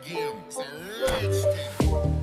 game. It's a rich thing.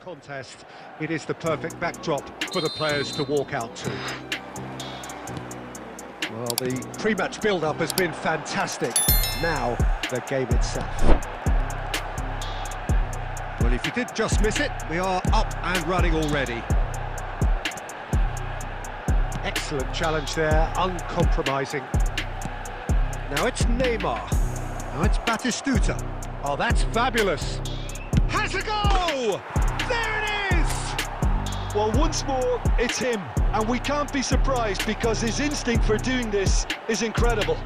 Contest, it is the perfect backdrop for the players to walk out to. Well, the pre-match build-up has been fantastic. Now, the game itself. Well, if you did just miss it, we are up and running already. Excellent challenge there, uncompromising. Now it's Neymar. Now it's Batistuta. Oh, that's fabulous. Has a go! There it is! Well, once more, it's him. And we can't be surprised because his instinct for doing this is incredible.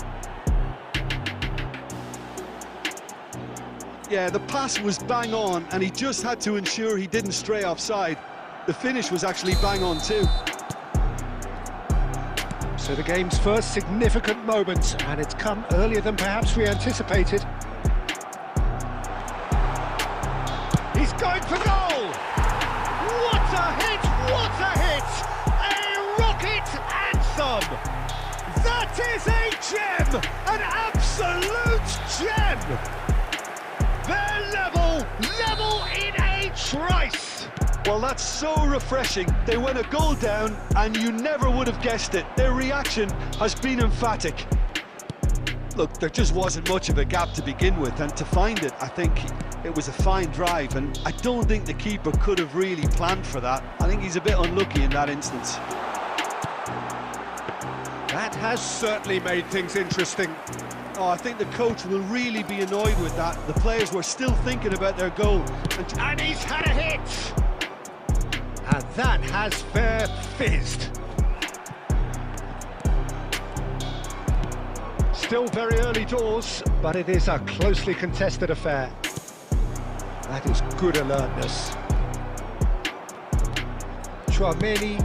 Yeah, the pass was bang on, and he just had to ensure he didn't stray offside. The finish was actually bang on too. So the game's first significant moment, and it's come earlier than perhaps we anticipated. He's going for goal! What a hit! What a hit! A rocket anthem! That is a gem! An absolute gem! They're level in a trice! Well, that's so refreshing. They went a goal down, and you never would have guessed it. Their reaction has been emphatic. Look, there just wasn't much of a gap to begin with, and to find it, I think it was a fine drive, and I don't think the keeper could have really planned for that. I think he's a bit unlucky in that instance. That has certainly made things interesting. Oh, I think the coach will really be annoyed with that. The players were still thinking about their goal. And he's had a hit! And that has fair fizzed. Still very early doors, but it is a closely contested affair. That is good alertness. Chouameni.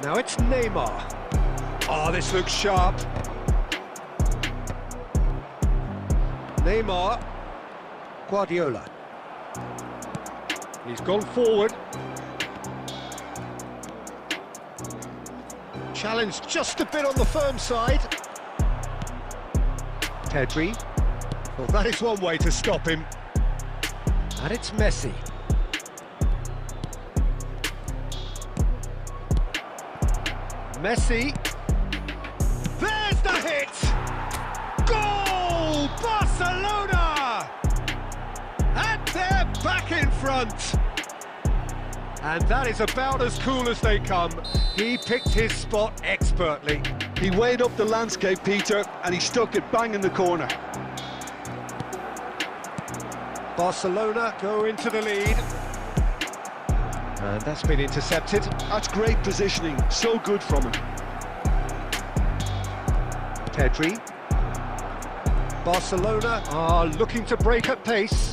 Now it's Neymar. Oh, this looks sharp. Neymar. Guardiola. He's gone forward. Challenge just a bit on the firm side. Pedri. Well, that is one way to stop him. And it's Messi. Messi. There's the hit! Goal! Barcelona! And they're back in front. And that is about as cool as they come. He picked his spot expertly. He weighed up the landscape, Peter, and he stuck it bang in the corner. Barcelona go into the lead. And that's been intercepted. That's great positioning, so good from him. Pedri. Barcelona are looking to break at pace.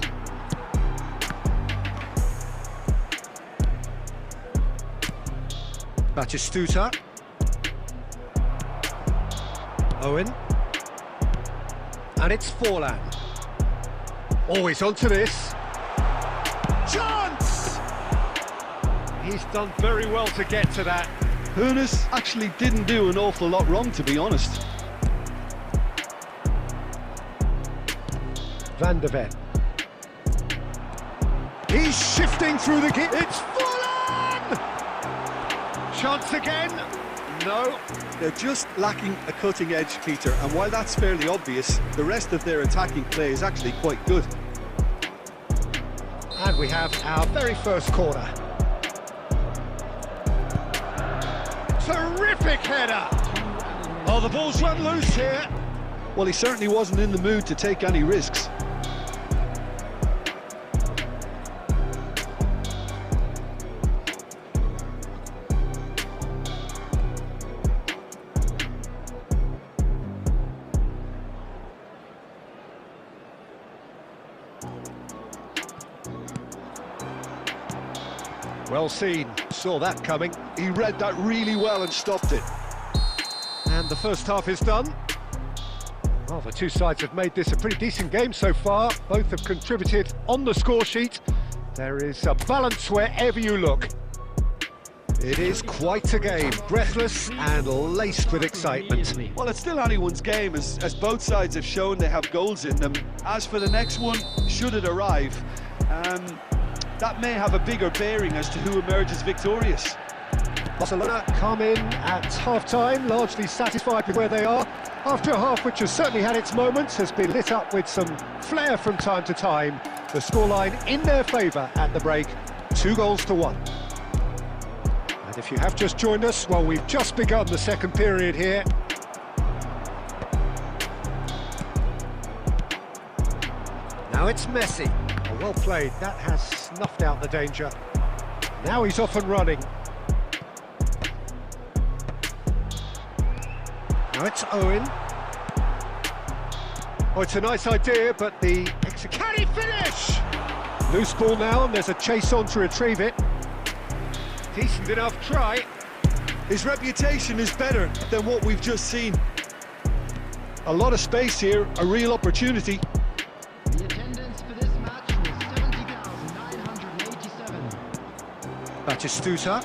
Batistuta. Owen. And it's Forlan. Always onto this. Chance! He's done very well to get to that. Hoeneß actually didn't do an awful lot wrong, to be honest. Van der Ven. He's shifting through the gate. It's Forlan! Chance again. No. They're just lacking a cutting edge, Peter, and while that's fairly obvious, the rest of their attacking play is actually quite good. And we have our very first corner. Terrific header! Oh, the ball's run loose here. Well, he certainly wasn't in the mood to take any risks. Well seen, saw that coming. He read that really well and stopped it. And the first half is done. Well, the two sides have made this a pretty decent game so far. Both have contributed on the score sheet. There is a balance wherever you look. It is quite a game, breathless and laced with excitement. Well, it's still anyone's game, as both sides have shown they have goals in them. As for the next one, should it arrive, that may have a bigger bearing as to who emerges victorious. Barcelona come in at half-time, largely satisfied with where they are. After a half which has certainly had its moments, has been lit up with some flair from time to time. The scoreline in their favour at the break, 2-1. And if you have just joined us, well, we've just begun the second period here. Now it's Messi. Oh, well played, that has snuffed out the danger. Now he's off and running. Now it's Owen. Oh, it's a nice idea, but the can he finish? Loose ball now, and there's a chase on to retrieve it. Decent enough try. His reputation is better than what we've just seen. A lot of space here, a real opportunity. The attendance for this match was 70,987. Batistuta.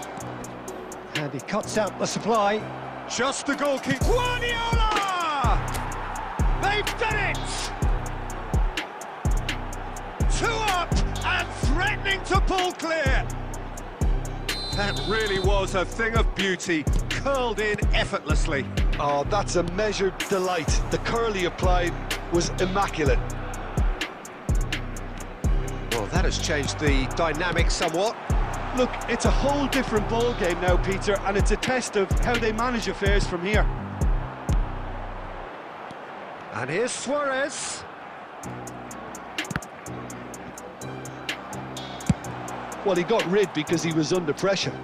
And he cuts out the supply. Just the goalkeeper. Guardiola! They've done it! 2 up and threatening to pull clear. That really was a thing of beauty, curled in effortlessly. Oh, that's a measured delight. The curl he applied was immaculate. Well, that has changed the dynamic somewhat. Look, it's a whole different ball game now, Peter, and it's a test of how they manage affairs from here. And here's Suarez. Well, he got rid because he was under pressure.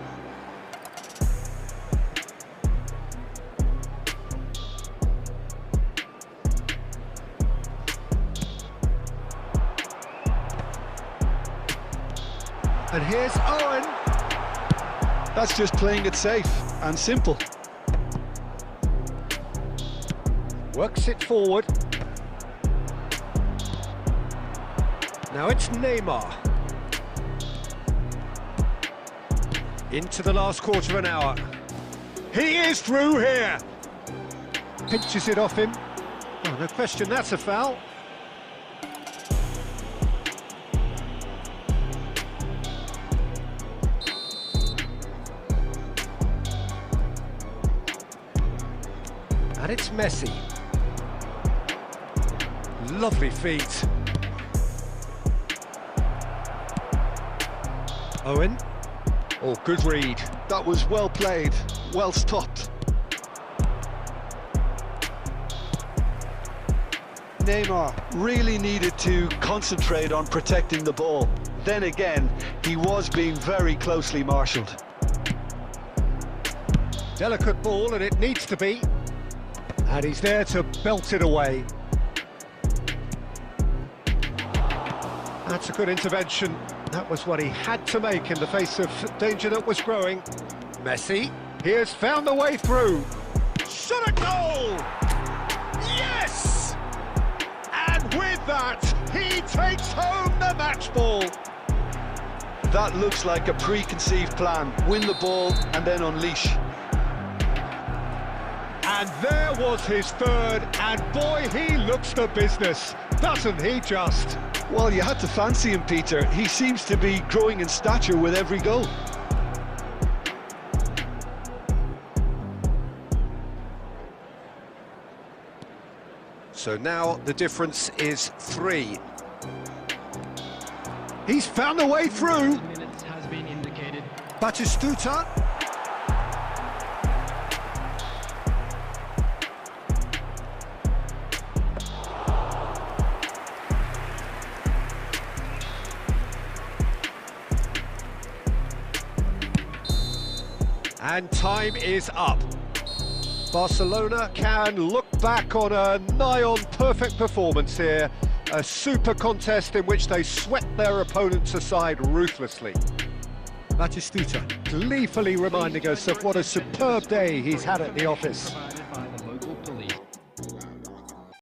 And here's Owen. That's just playing it safe and simple. Works it forward. Now it's Neymar. Into the last quarter of an hour. He is through here. Pinches it off him. Oh, no question, that's a foul. And it's Messi. Lovely feet. Owen. Oh, good read. That was well played, well stopped. Neymar really needed to concentrate on protecting the ball. Then again, he was being very closely marshalled. Delicate ball, and it needs to be. And he's there to belt it away. That's a good intervention. That was what he had to make in the face of danger that was growing. Messi, he has found the way through. Shot a goal! Yes! And with that, he takes home the match ball. That looks like a preconceived plan. Win the ball and then unleash. And there was his third, and boy, he looks the business, doesn't he just? Well, you had to fancy him, Peter. He seems to be growing in stature with every goal. So now the difference is 3. He's found a way through. Minutes has been indicated. Batistuta. And time is up. Barcelona can look back on a nigh-on perfect performance here. A super contest in which they swept their opponents aside ruthlessly. Batistuta gleefully reminding us of what a superb day he's had at the office.